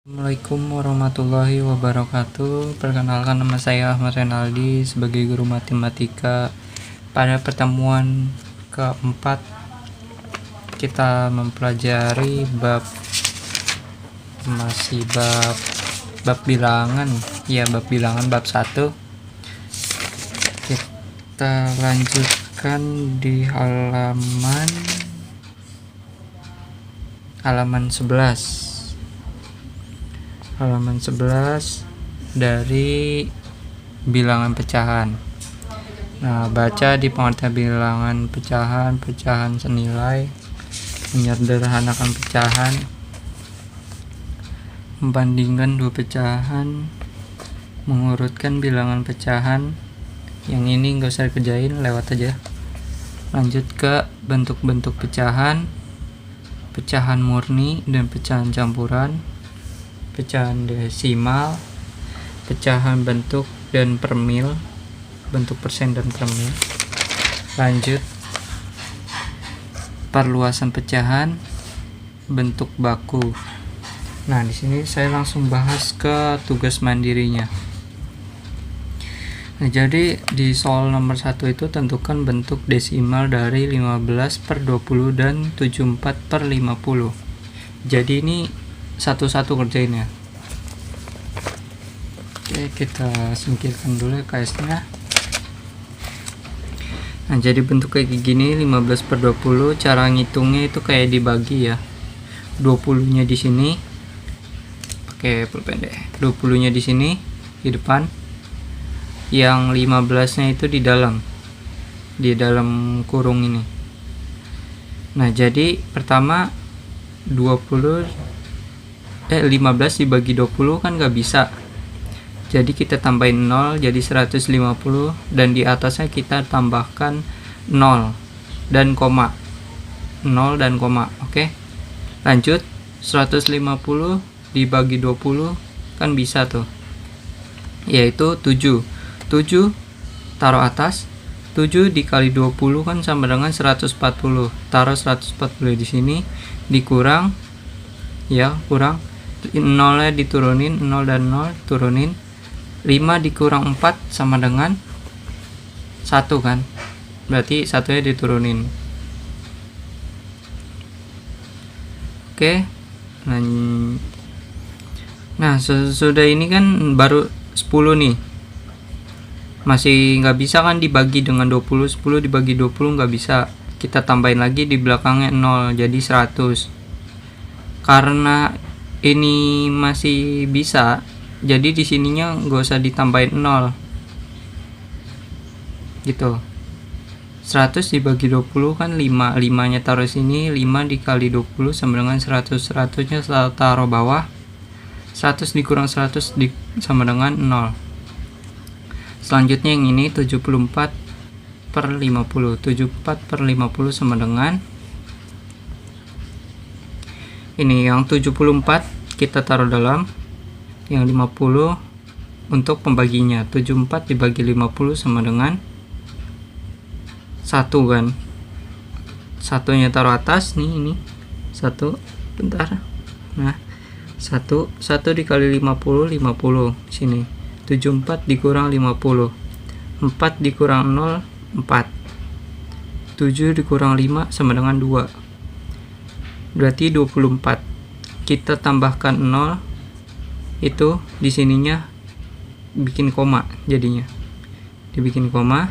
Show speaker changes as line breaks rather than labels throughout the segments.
Assalamualaikum warahmatullahi wabarakatuh. Perkenalkan, nama saya Ahmad Renaldi sebagai guru matematika. Pada pertemuan keempat kita mempelajari bab bilangan, bab bilangan bab 1. Kita lanjutkan di halaman 11 dari bilangan pecahan. Nah, baca di pengertian bilangan pecahan senilai, menyederhanakan pecahan, membandingkan dua pecahan, mengurutkan bilangan pecahan. Yang ini nggak usah dikerjain, lewat aja. Lanjut ke bentuk-bentuk pecahan murni dan pecahan campuran, pecahan desimal, pecahan bentuk dan per mil, bentuk persen dan per mil. Lanjut perluasan pecahan, bentuk baku. Nah, di sini saya langsung bahas ke tugas mandirinya. Nah, jadi di soal nomor 1 itu tentukan bentuk desimal dari 15/20 dan 74/50. Jadi ini satu-satu kerjainnya. Oke, kita singkirkan dulu KS-nya. Nah, jadi bentuk kayak gini 15/20, cara ngitungnya itu kayak dibagi ya. 20-nya di sini pakai pulpen deh. 20-nya di sini di depan. Yang 15-nya itu di dalam kurung ini. Nah, jadi pertama 15 dibagi 20 kan nggak bisa, jadi kita tambahin 0 jadi 150, dan di atasnya kita tambahkan 0 dan koma. Oke, lanjut. 150 dibagi 20 kan bisa tuh, yaitu 7 taruh atas. 7 dikali 20 kan sama dengan 140, taruh 140 di sini, dikurang ya, kurang 0-nya diturunin, 0 dan 0 turunin. 5 dikurang 4 sama dengan 1 kan, berarti 1-nya diturunin. Oke, nah sesudah ini kan baru 10 nih, masih nggak bisa kan dibagi dengan 20. 10 dibagi 20 nggak bisa, kita tambahin lagi di belakangnya 0 jadi 100. Karena ini masih bisa, jadi di sininya nggak usah ditambahin 0 gitu. 100 dibagi 20 kan 5 nya taruh sini, 5 dikali 20 sama dengan 100 nya taruh bawah, 100 dikurang 100 sama dengan 0. Selanjutnya yang ini 74/50. 74/50 sama dengan ini, yang 74 kita taruh dalam, yang 50 untuk pembaginya. 74 dibagi 50 sama dengan 1 kan. Satunya taruh atas nih, ini 1, bentar. Nah, 1 dikali 50 sini. 74 dikurang 50, 4 dikurang 0 4, 7 dikurang 5 sama dengan 2, berarti 24. Kita tambahkan 0, itu di sininya bikin koma, jadinya dibikin koma,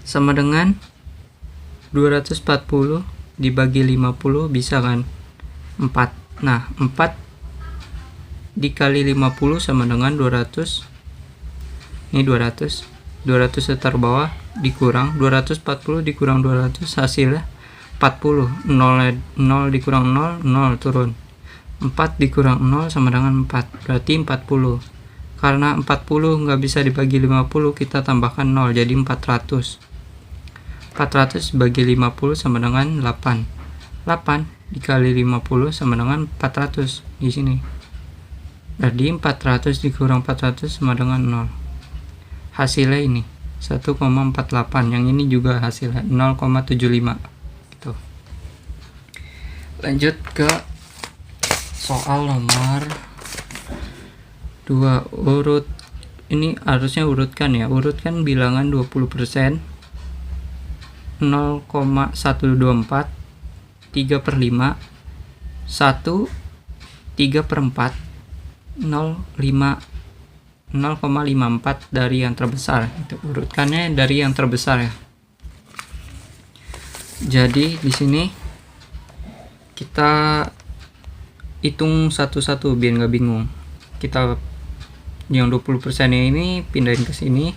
sama dengan 240 dibagi 50 bisa kan, 4. Nah, 4 dikali 50 sama dengan 200. Ini 200 setar bawah, dikurang 240 dikurang 200 hasilnya 40. 0 dikurang 0 turun. 4 dikurang 0 sama dengan 4, berarti 40. Karena 40 nggak bisa dibagi 50, kita tambahkan 0 jadi 400. 400 bagi 50 sama dengan 8. 8 dikali 50 sama dengan 400 di sini. Jadi 400 dikurang 400 sama dengan 0. Hasilnya ini 1,48. Yang ini juga hasilnya 0,75 gitu. Lanjut ke Soal nomor 2, urut ini harusnya urutkan ya, urutkan bilangan 20%, 0,124, 3/5, 1, 3/4, 0,54 dari yang terbesar. Itu urutkannya dari yang terbesar ya. Jadi di sini kita hitung satu-satu biar nggak bingung. Kita yang 20% ini pindahin ke sini.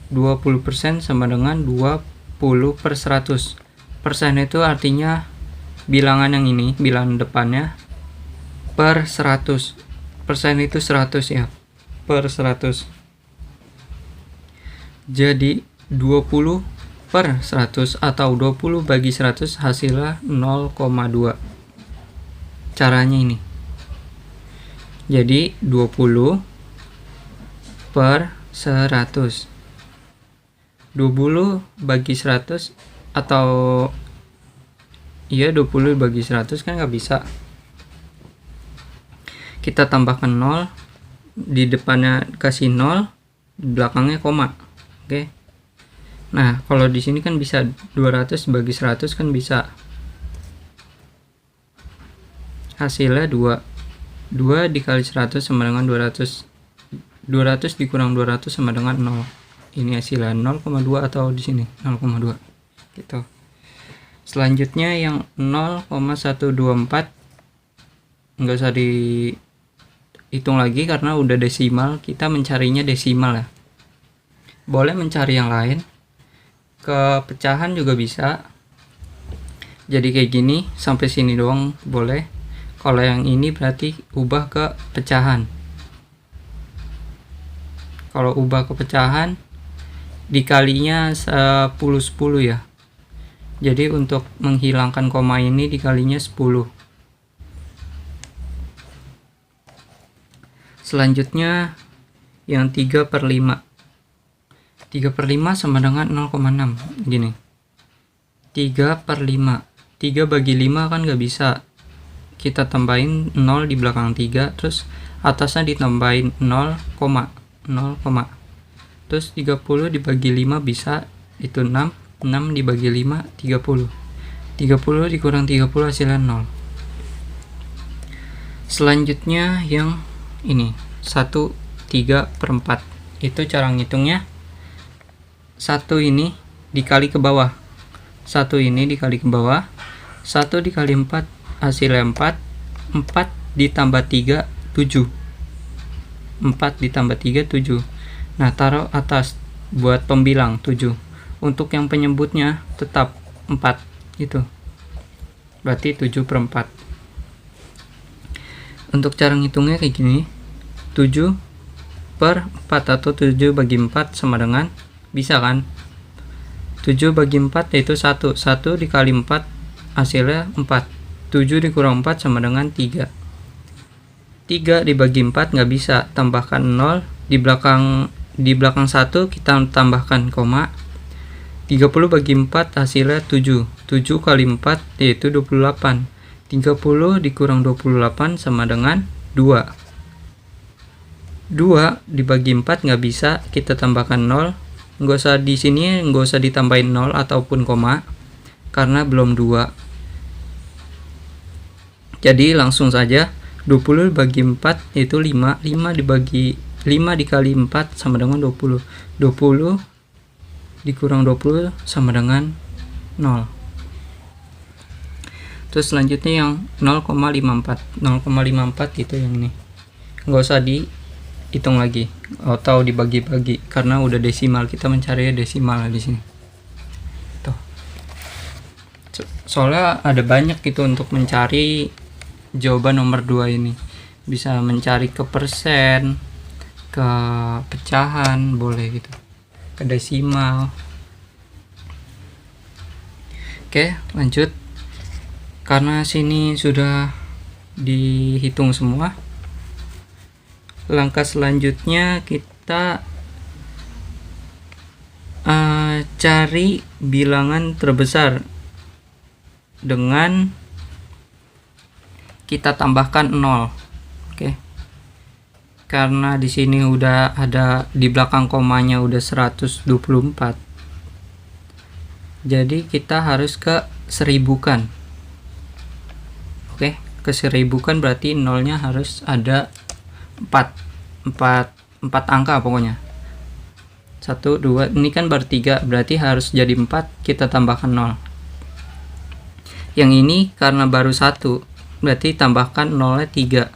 20% sama dengan 20/100. Persen itu artinya bilangan yang ini, bilangan depannya per 100. Persen itu 100 ya, per 100. Jadi 20/100 atau 20 bagi 100 hasilnya 0,2. Caranya ini. Jadi 20/100. 20 bagi 100 atau iya 20 bagi 100 kan nggak bisa. Kita tambahkan 0, di depannya kasih 0, di belakangnya koma. Oke. Nah, kalau di sini kan bisa 200 bagi 100 kan bisa. Hasilnya 2. 2 dikali 100 sama dengan 200. 200 dikurang 200 sama dengan 0. Ini hasilnya 0,2 atau di sini 0,2. Gitu. Selanjutnya yang 0,124 nggak usah dihitung lagi karena udah desimal, kita mencarinya desimal ya. Boleh mencari yang lain. Ke pecahan juga bisa. Jadi kayak gini sampai sini doang boleh. Kalau yang ini berarti ubah ke pecahan. Kalau ubah ke pecahan dikalinya 10 ya. Jadi untuk menghilangkan koma ini dikalinya 10. Selanjutnya yang 3/5. 3/5 sama dengan 0,6 gini. 3/5. 3 bagi 5 kan nggak bisa. Kita tambahin 0 di belakang 3, terus atasnya ditambahin 0, terus 30 dibagi 5 bisa, itu 6 dibagi 5, 30 dikurang 30 hasilnya 0. Selanjutnya yang ini 1 3/4. Itu cara ngitungnya. 1 ini dikali ke bawah, 1 ini dikali ke bawah, 1 dikali 4 hasilnya 4, 4 ditambah 3, 7. 4 ditambah 3, 7. Nah, taruh atas buat pembilang 7. Untuk yang penyebutnya tetap 4 gitu. Berarti 7/4. Untuk cara ngitungnya kayak gini. 7/4 atau 7 bagi 4 sama dengan, bisa kan? 7 bagi 4 yaitu 1. 1 dikali 4 hasilnya 4. 7 dikurang 4 sama dengan 3. 3 dibagi 4 nggak bisa, tambahkan 0, di belakang 1 kita tambahkan koma. 30 bagi 4 hasilnya 7. 7 kali 4 yaitu 28. 30 dikurang 28 sama dengan 2. 2 dibagi 4 nggak bisa, kita tambahkan 0. Nggak usah di sini, nggak usah ditambahin 0 ataupun koma karena belum 2. Jadi langsung saja 20 bagi 4 yaitu 5. 5 dibagi 5 dikali 4 sama dengan 20. 20 dikurang 20 sama dengan 0. Terus selanjutnya yang 0,54. 0,54 itu yang ini. Nggak usah dihitung lagi atau dibagi-bagi karena udah desimal, kita mencari desimal di sini. Tuh. Soalnya ada banyak gitu untuk mencari jawaban nomor 2 ini. Bisa mencari ke persen, ke pecahan, boleh gitu, ke desimal. Oke, lanjut. Karena sini sudah dihitung semua, langkah selanjutnya kita cari bilangan terbesar dengan kita tambahkan 0. Oke. Karena di sini udah ada di belakang komanya udah 124. Jadi kita harus ke seribukan. Oke, ke seribukan berarti nolnya harus ada 4 angka pokoknya. 1 2, ini kan baru 3, berarti harus jadi 4, kita tambahkan 0. Yang ini karena baru 1, berarti tambahkan 0-nya 3.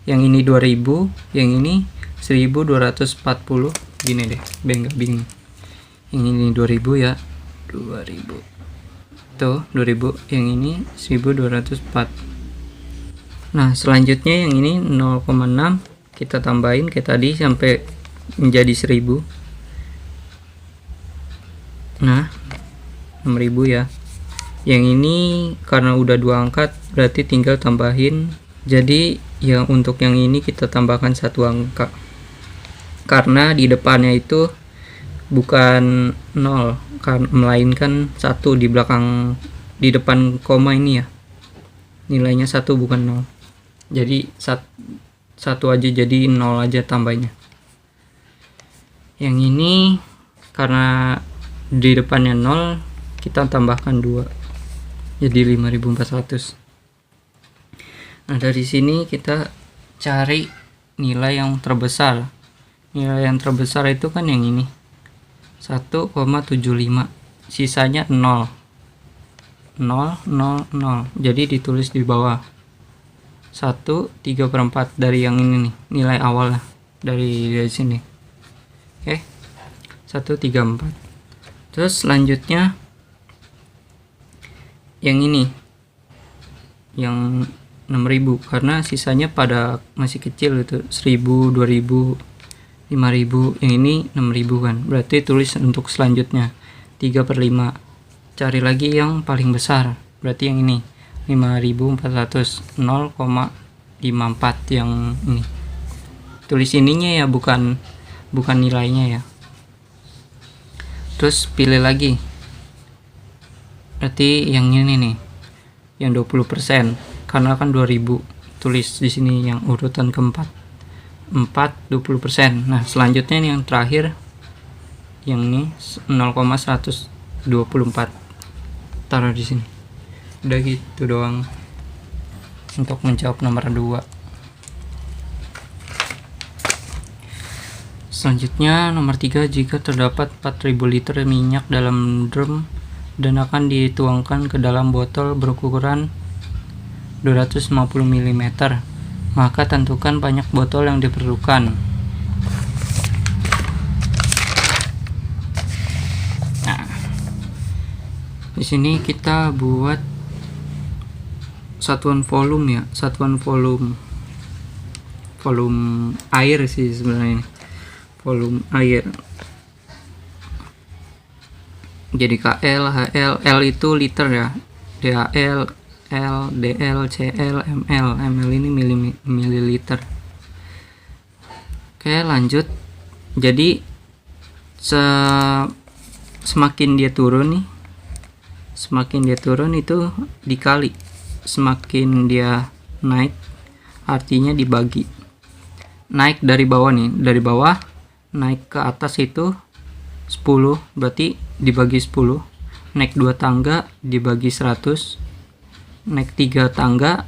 Yang ini 2000, yang ini 1240. Gini deh, biar nggak bingung. Yang ini 2000 ya, 2000 tuh 2000, yang ini 1204. Nah selanjutnya yang ini 0,6 kita tambahin kayak tadi sampai menjadi 1000. Nah 6000 ya. Yang ini karena udah 2 angka berarti tinggal tambahin. Jadi yang untuk yang ini kita tambahkan 1 angka karena di depannya itu bukan 0 kan, melainkan 1 di belakang, di depan koma ini ya, nilainya 1 bukan 0. Jadi 1 aja, jadi 0 aja tambahnya. Yang ini karena di depannya 0 kita tambahkan 2 jadi 5400. Nah dari sini kita cari nilai yang terbesar. Nilai yang terbesar itu kan yang ini 1,75, sisanya 0 0 0 0, jadi ditulis di bawah 1/3/4 dari yang ini nih, nilai awal dari sini. Oke, 1/3/4. Terus selanjutnya yang ini yang 6000 karena sisanya pada masih kecil itu 1000 2000 5000, yang ini 6000 kan, berarti tulis untuk selanjutnya 3/5. Cari lagi yang paling besar, berarti yang ini 5400, 0,54 yang ini. Tulis ininya ya, bukan nilainya ya. Terus pilih lagi, berarti yang ini nih, yang 20%, karena kan 2000, tulis di sini yang urutan keempat, 20%. Nah selanjutnya ini yang terakhir, yang ini 0,124, taruh di sini. Udah gitu doang untuk menjawab nomor 2. Selanjutnya nomor 3, jika terdapat 4000 liter minyak dalam drum dan akan dituangkan ke dalam botol berukuran 250 mm, maka tentukan banyak botol yang diperlukan. Nah, di sini kita buat satuan volume ya, satuan volume air sih sebenarnya, volume air. Jadi KL, HL, L itu liter ya, DHL, L, DL, CL, ML. ML ini mililiter. Oke, lanjut. Jadi semakin dia turun nih, semakin dia turun itu dikali, semakin dia naik artinya dibagi. Naik dari bawah nih, dari bawah naik ke atas itu 10, berarti dibagi 10. Naik 2 tangga dibagi 100, naik 3 tangga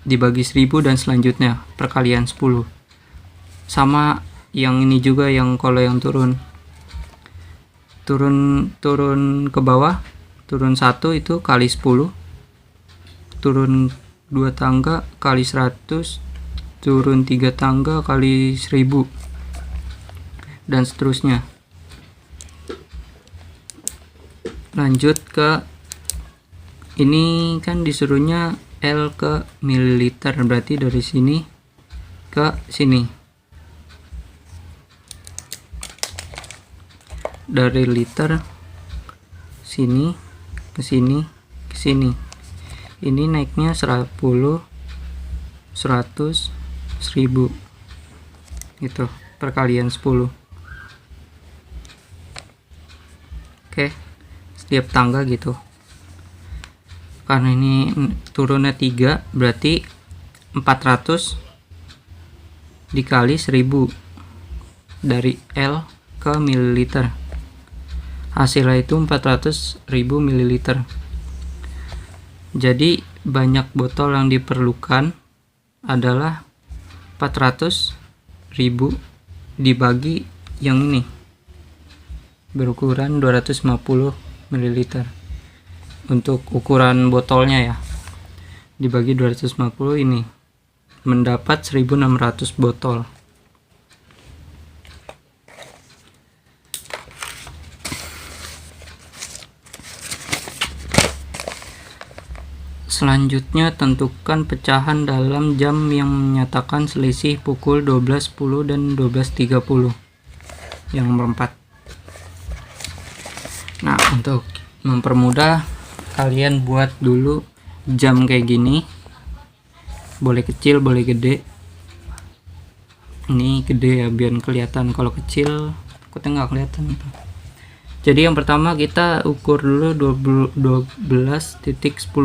dibagi 1000, dan selanjutnya perkalian 10. Sama yang ini juga, yang kalau yang turun ke bawah, turun 1 itu kali 10, turun 2 tangga kali 100, turun 3 tangga kali 1000, dan seterusnya. Lanjut ke ini, kan disuruhnya L ke mililiter, berarti dari sini ke sini, dari liter sini ke sini ke sini. Ini naiknya 10, 100, 1000 gitu, perkalian 10. Oke, setiap tangga gitu. Karena ini turunnya 3, berarti 400 dikali 1000 dari L ke mililiter. Hasilnya itu 400.000 ml. Jadi banyak botol yang diperlukan adalah 400.000 dibagi yang ini berukuran 250 ml. Untuk ukuran botolnya ya, dibagi 250 ini mendapat 1600 botol. Selanjutnya, tentukan pecahan dalam jam yang menyatakan selisih pukul 12.10 dan 12.30. Yang nomor 4. Nah, untuk mempermudah, kalian buat dulu jam kayak gini. Boleh kecil, boleh gede. Ini gede ya, biar kelihatan. Kalau kecil, takutnya nggak kelihatan. Jadi yang pertama kita ukur dulu 12.10,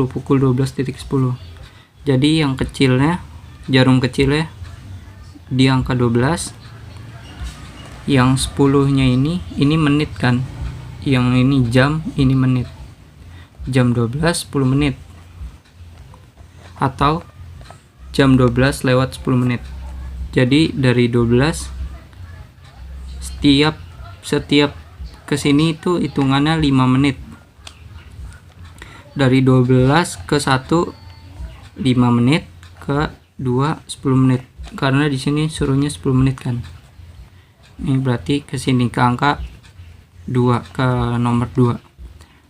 pukul 12.10. Jadi yang kecilnya, jarum kecilnya di angka 12. Yang 10-nya ini menit kan. Yang ini jam, ini menit. Jam 12 10 menit. Atau jam 12 lewat 10 menit. Jadi dari 12 setiap kesini itu hitungannya 5 menit. Dari 12 ke 1 5 menit, ke 2 10 menit. Karena di sini suruhnya 10 menit kan. Ini berarti ke sini ke angka 2, ke nomor 2.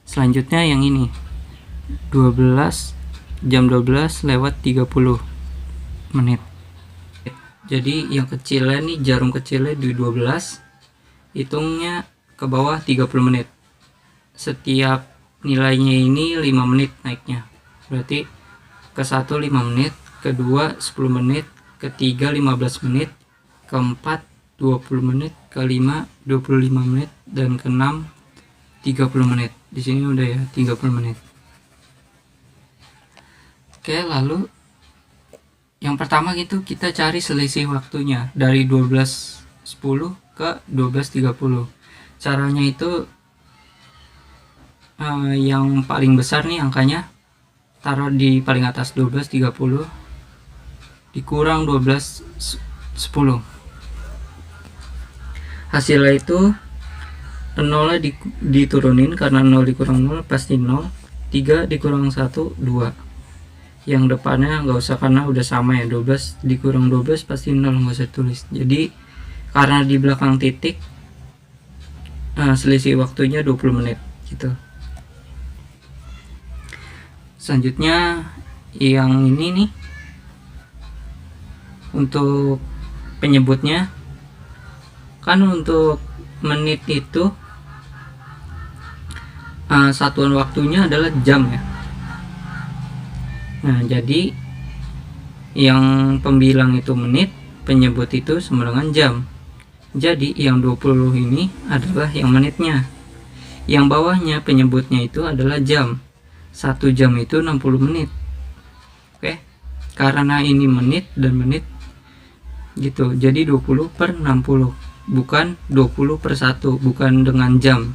Selanjutnya yang ini. Jam 12 lewat 30 menit. Jadi yang kecilnya nih, jarum kecilnya di 12, hitungnya ke bawah 30 menit. Setiap nilainya ini 5 menit naiknya. Berarti ke 1 5 menit, ke 2 10 menit, ke 3 15 menit, ke 4 20 menit, ke 5 25 menit, dan ke 6 30 menit. Di sini udah ya 30 menit. Oke, lalu yang pertama gitu kita cari selisih waktunya dari 12.10 ke 12.30. Caranya itu yang paling besar nih angkanya taruh di paling atas, 12.30 dikurang 12.10. Hasilnya itu 0 diturunin, karena 0 dikurang 0 pasti 0. 3 dikurang 1 2. Yang depannya nggak usah karena udah sama ya, 12 dikurang 12 pasti 0, nggak usah tulis. Jadi karena di belakang titik, selisih waktunya 20 menit gitu. Selanjutnya yang ini nih, untuk penyebutnya kan untuk menit itu satuan waktunya adalah jam ya. Nah, jadi yang pembilang itu menit, penyebut itu sama dengan jam. Jadi yang 20 ini adalah yang menitnya. Yang bawahnya penyebutnya itu adalah jam. 1 jam itu 60 menit. Oke. Karena ini menit dan menit gitu. Jadi 20 per 60. Bukan 20 per 1, bukan dengan jam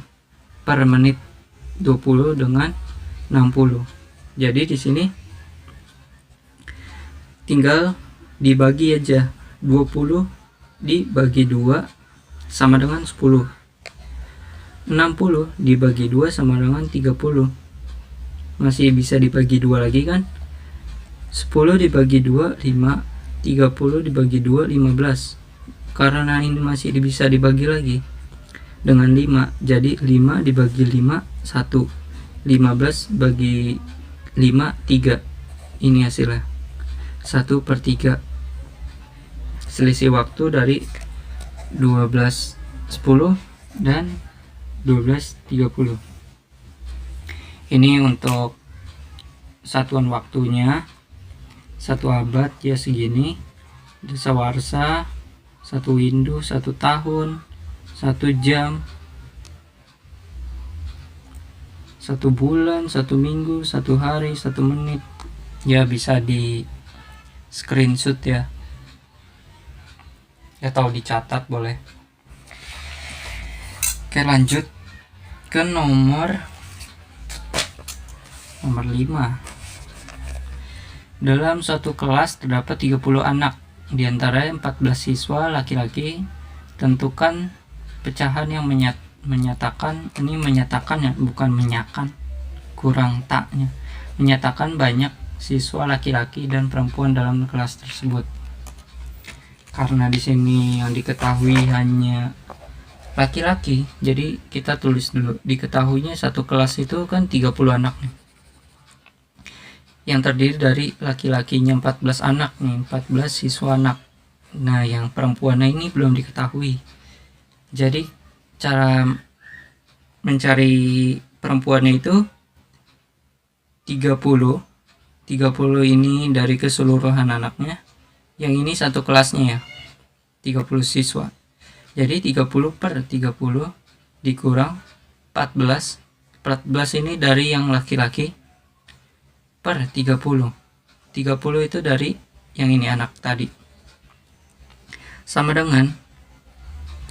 per menit. 20 dengan 60. Jadi di sini tinggal dibagi aja. 20 dibagi 2 sama dengan 10. 60 dibagi 2 sama dengan 30. Masih bisa dibagi 2 lagi kan. 10 dibagi 2 5. 30 dibagi 2 15. Karena ini masih bisa dibagi lagi dengan 5. Jadi 5 dibagi 5 1. 15 bagi 5 3. Ini hasilnya 1/3. Selisih waktu dari 12.10 dan 12.30. Ini untuk satuan waktunya 1 abad ya segini. Dasawarsa 1 windu 1 tahun, 1 jam, 1 bulan, 1 minggu, 1 hari, 1 menit. Ya bisa screenshot ya atau dicatat boleh. Oke, lanjut ke nomor 5. Dalam suatu kelas terdapat 30 anak, di antara 14 siswa laki-laki. Tentukan pecahan yang menyatakan, ini menyatakan ya, bukan menyakan, kurang taknya, menyatakan banyak siswa laki-laki dan perempuan dalam kelas tersebut. Karena di sini yang diketahui hanya laki-laki, jadi kita tulis dulu diketahuinya satu kelas itu kan 30 anak nih, yang terdiri dari laki-lakinya 14 anak nih, 14 siswa anak. Nah, yang perempuannya ini belum diketahui. Jadi cara mencari perempuannya itu 30 ini dari keseluruhan anaknya, yang ini satu kelasnya ya, 30 siswa. Jadi 30 per 30 dikurang 14 ini dari yang laki-laki per 30 itu dari yang ini anak tadi, sama dengan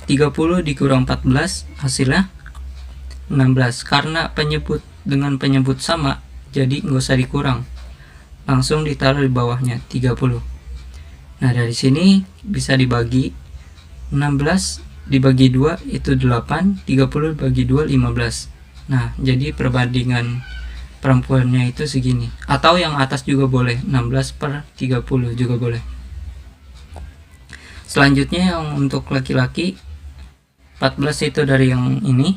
30 dikurang 14 hasilnya 16. Karena penyebut dengan penyebut sama, jadi nggak usah dikurang, langsung ditaruh di bawahnya 30. Nah, dari sini bisa dibagi 16 dibagi 2 itu 8, 30 dibagi 2 15. Nah, jadi perbandingan perempuannya itu segini, atau yang atas juga boleh, 16 per 30 juga boleh. Selanjutnya yang untuk laki-laki 14 itu dari yang ini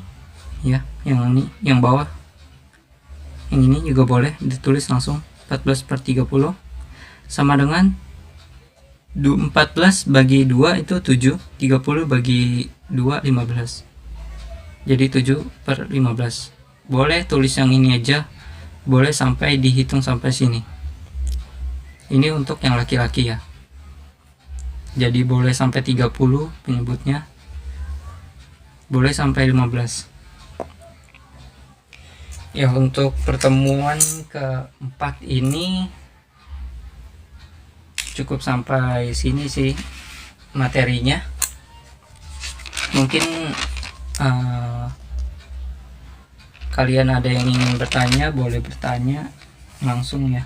ya, yang ini, yang bawah, yang ini juga boleh ditulis langsung 14 per 30 sama dengan 14 bagi 2 itu 7, 30 bagi 2 15, jadi 7 per 15. Boleh tulis yang ini aja, boleh sampai dihitung sampai sini. Ini untuk yang laki-laki ya, jadi boleh sampai 30 penyebutnya, boleh sampai 15 ya. Untuk pertemuan keempat ini cukup sampai sini sih materinya. Mungkin kalian ada yang ingin bertanya, boleh bertanya langsung ya.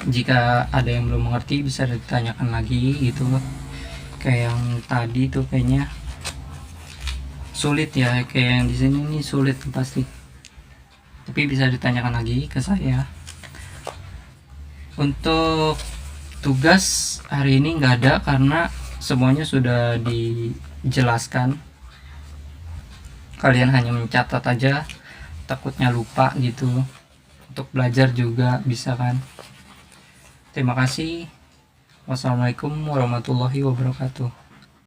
Jika ada yang belum mengerti bisa ditanyakan lagi gitu. Kayak yang tadi tuh kayaknya sulit ya, kayak yang di sini nih sulit pasti, tapi bisa ditanyakan lagi ke saya. Untuk tugas hari ini nggak ada karena semuanya sudah dijelaskan. Kalian hanya mencatat aja, takutnya lupa gitu. Untuk belajar juga bisa kan. Terima kasih. Wassalamualaikum warahmatullahi wabarakatuh.